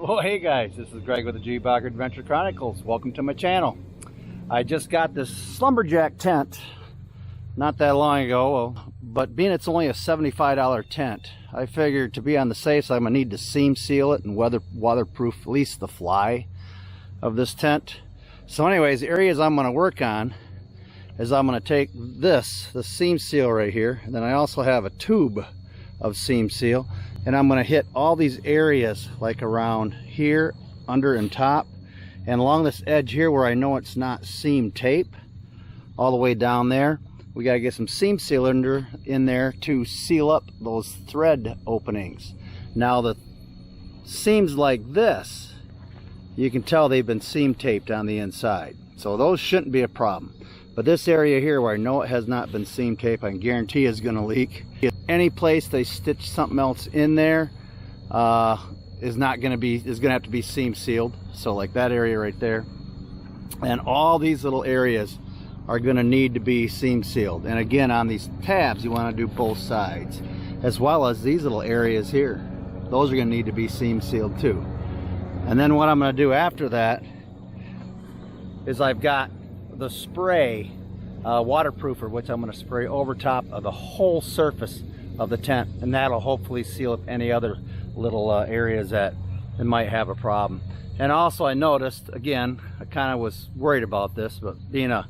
Oh, hey guys, this is Greg with the G Bocker Adventure Chronicles. Welcome to my channel. I just got this Slumberjack tent not that long ago, but being it's only a $75 tent, I figured to be on the safe side I'm going to need to seam seal it and weatherproof at least the fly of this tent. So anyways, the areas I'm going to work on is I'm going to take the seam seal right here, and then I also have a tube of seam seal, and I'm going to hit all these areas like around here, under and top, and along this edge here where I know it's not seam tape, all the way down there. We got to get some seam seal in there to seal up those thread openings. Now the seams like this, you can tell they've been seam taped on the inside, so those shouldn't be a problem. But this area here where I know it has not been seam taped, I can guarantee is going to leak. Any place they stitch something else in there is going to have to be seam sealed. So like that area right there, and all these little areas are going to need to be seam sealed. And again, on these tabs you want to do both sides, as well as these little areas here. Those are going to need to be seam sealed too. And then what I'm going to do after that is I've got the spray waterproofer, which I'm going to spray over top of the whole surface of the tent, and that'll hopefully seal up any other little areas that it might have a problem. And also I noticed, again, I kind of was worried about this, but being a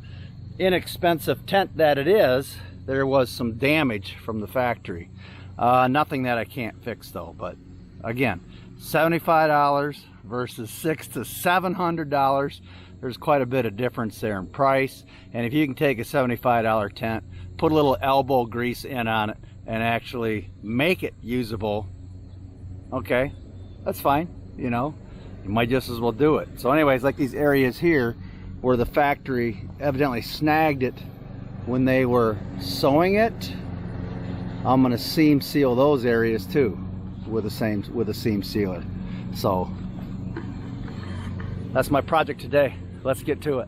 inexpensive tent that it is, there was some damage from the factory. Nothing that I can't fix though, but again, $75 versus $600 to $700. There's quite a bit of difference there in price. And if you can take a $75 tent, put a little elbow grease in on it and actually make it usable, okay, that's fine. You know, you might just as well do it. So anyways, like these areas here where the factory evidently snagged it when they were sewing it, I'm going to seam seal those areas too with a seam sealer. So that's my project today. Let's get to it.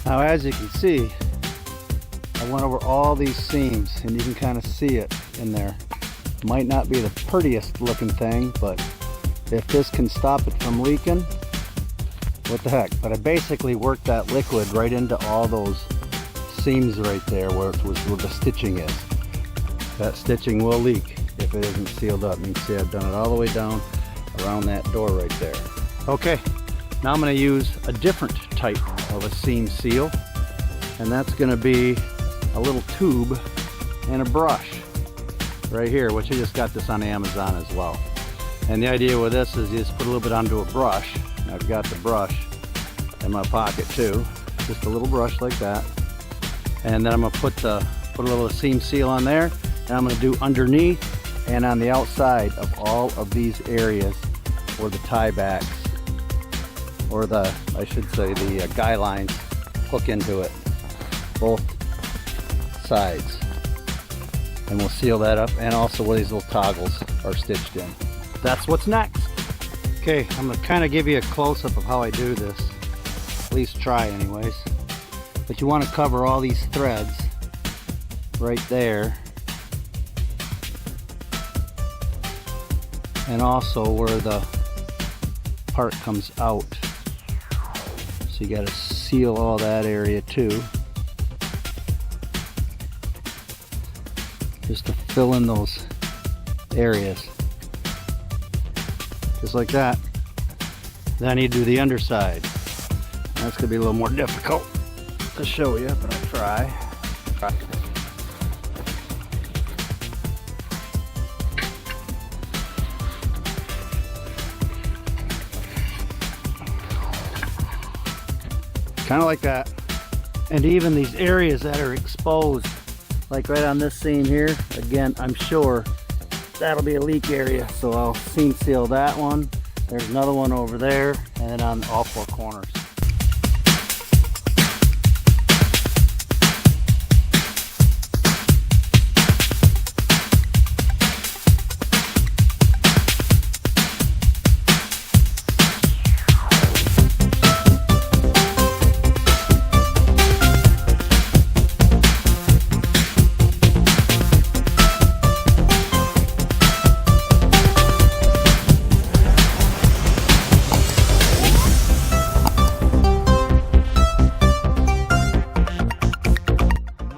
Now, as you can see, I went over all these seams and you can kind of see it in there. Might not be the prettiest looking thing, but if this can stop it from leaking, what the heck. But I basically worked that liquid right into all those seams right there where the stitching is. That stitching will leak if it isn't sealed up. You can see I've done it all the way down around that door right there. Okay, now I'm going to use a different type of a seam seal, and that's going to be a little tube and a brush right here, which I just got this on Amazon as well. And the idea with this is you just put a little bit onto a brush. I've got the brush in my pocket too, just a little brush like that, and then I'm going to put a little seam seal on there, and I'm going to do underneath and on the outside of all of these areas where the tie backs, or I should say the guy lines, hook into it, both sides. And we'll seal that up, and also where these little toggles are stitched in. That's what's next. Okay, I'm going to kind of give you a close-up of how I do this, at least try anyways. But you want to cover all these threads right there, and also where the part comes out. So you got to seal all that area too, just to fill in those areas, just like that. Then I need to do the underside. That's gonna be a little more difficult to show you, but I'll try. Kind of like that. And even these areas that are exposed, like right on this seam here, again, I'm sure that'll be a leak area, so I'll seam seal that one. There's another one over there, and then on all four corners.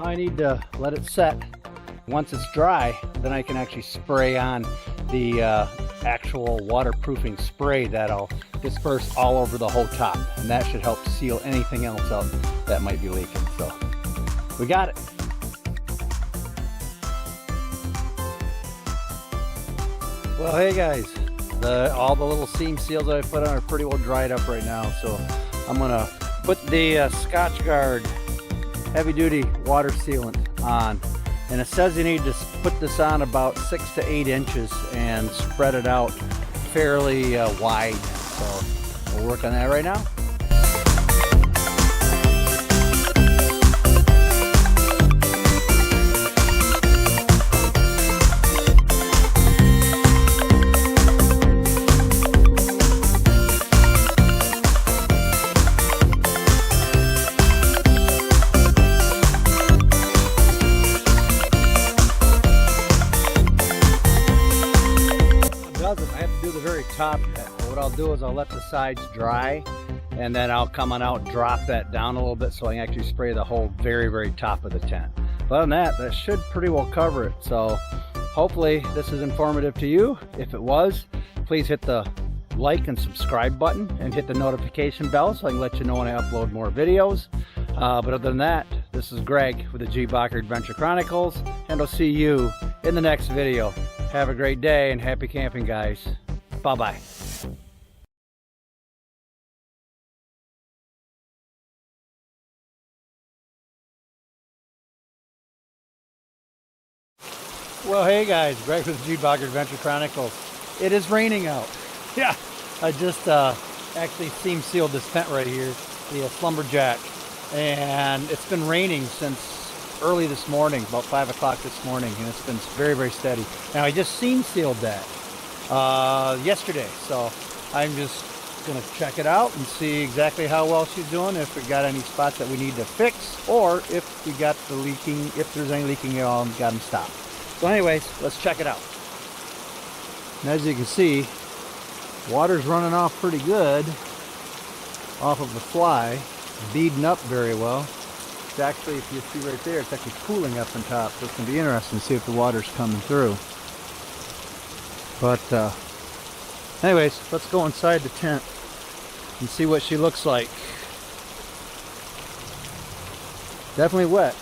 I need to let it set. Once it's dry, then I can actually spray on the actual waterproofing spray that'll disperse all over the whole top, and that should help seal anything else up that might be leaking. So we got it. Well, hey guys, all the little seam seals that I put on are pretty well dried up right now, so I'm gonna put the Scotch Guard heavy duty water sealant on, and it says you need to put this on about 6 to 8 inches and spread it out fairly wide. So we'll work on that right now. I have to do the very top yet. What I'll do is I'll let the sides dry, and then I'll come on out, drop that down a little bit so I can actually spray the whole very top of the tent. But other than that should pretty well cover it. So hopefully this is informative to you. If it was, please hit the like and subscribe button and hit the notification bell so I can let you know when I upload more videos. But other than that, this is Greg with the G. Bacher Adventure Chronicles, and I'll see you in the next video. Have a great day and happy camping, guys. Bye-bye. Well, hey guys, Greg with the G. Bacher Adventure Chronicles. It is raining out. Yeah, I just actually seam sealed this tent right here, the Slumberjack, and it's been raining since early this morning, about 5 o'clock this morning, and it's been very steady. Now I just seam sealed that yesterday, so I'm just gonna check it out and see exactly how well she's doing, if we got any spots that we need to fix, or if we got the leaking, if there's any leaking at all, and got them stopped. So anyways, let's check it out. And as you can see, water's running off pretty good off of the fly, beading up very well. It's actually, if you see right there, it's actually cooling up on top, so it's going to be interesting to see if the water's coming through. But anyways, let's go inside the tent and see what she looks like. Definitely wet.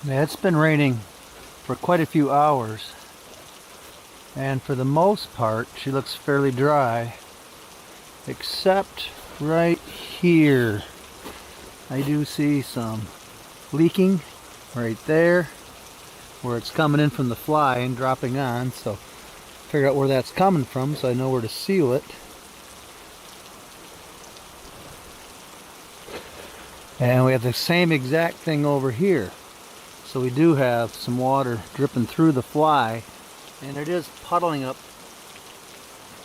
Yeah, it's been raining for quite a few hours, and for the most part she looks fairly dry, except right here. I do see some leaking right there where it's coming in from the fly and dropping on, so figure out where that's coming from so I know where to seal it. And we have the same exact thing over here. So we do have some water dripping through the fly, and it is puddling up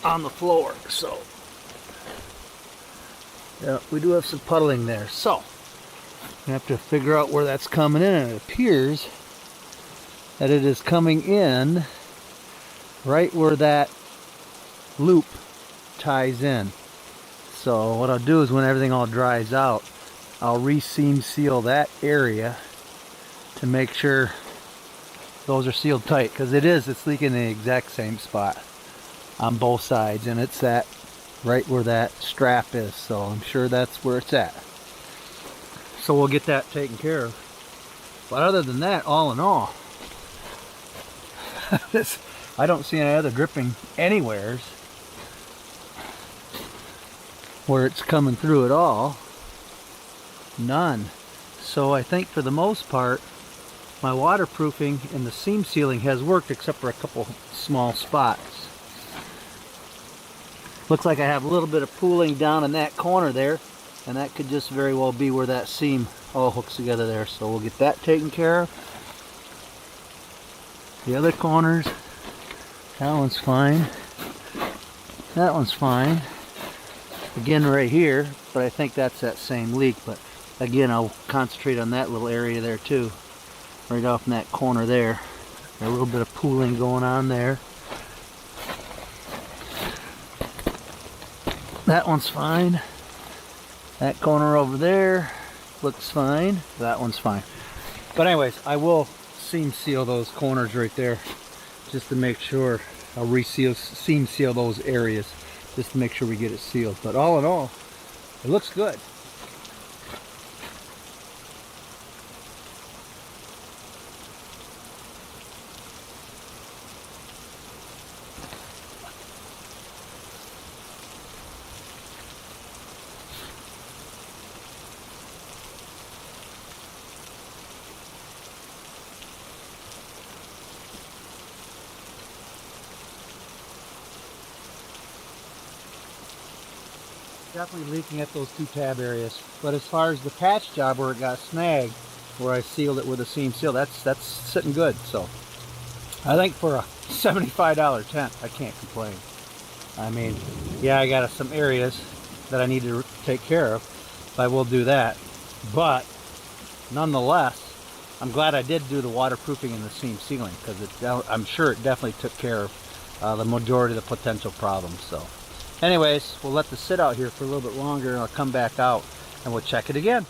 on the floor. So yeah, we do have some puddling there. So we have to figure out where that's coming in, and it appears that it is coming in right where that loop ties in. So what I'll do is when everything all dries out, I'll re-seam seal that area to make sure those are sealed tight, because it's leaking in the exact same spot on both sides, and it's that right where that strap is, so I'm sure that's where it's at. So we'll get that taken care of. But other than that, all in all, I don't see any other dripping anywheres where it's coming through at all. None. So I think for the most part, my waterproofing and the seam sealing has worked, except for a couple small spots. Looks like I have a little bit of pooling down in that corner there, and that could just very well be where that seam all hooks together there. So we'll get that taken care of. The other corners, that one's fine. That one's fine. Again right here, but I think that's that same leak. But again, I'll concentrate on that little area there too. Right off in that corner there. A little bit of pooling going on there. That one's fine. That corner over there looks fine. That one's fine. But anyways, I will seam seal those corners right there just to make sure. I'll seam seal those areas just to make sure we get it sealed. But all in all, it looks good. Definitely leaking at those two tab areas, but as far as the patch job where it got snagged, where I sealed it with a seam seal, that's sitting good. So I think for a $75 tent, I can't complain. I mean, yeah, I got some areas that I need to take care of, I will do that, but nonetheless, I'm glad I did do the waterproofing and the seam sealing, because I'm sure it definitely took care of the majority of the potential problems. So anyways, we'll let this sit out here for a little bit longer, and I'll come back out and we'll check it again.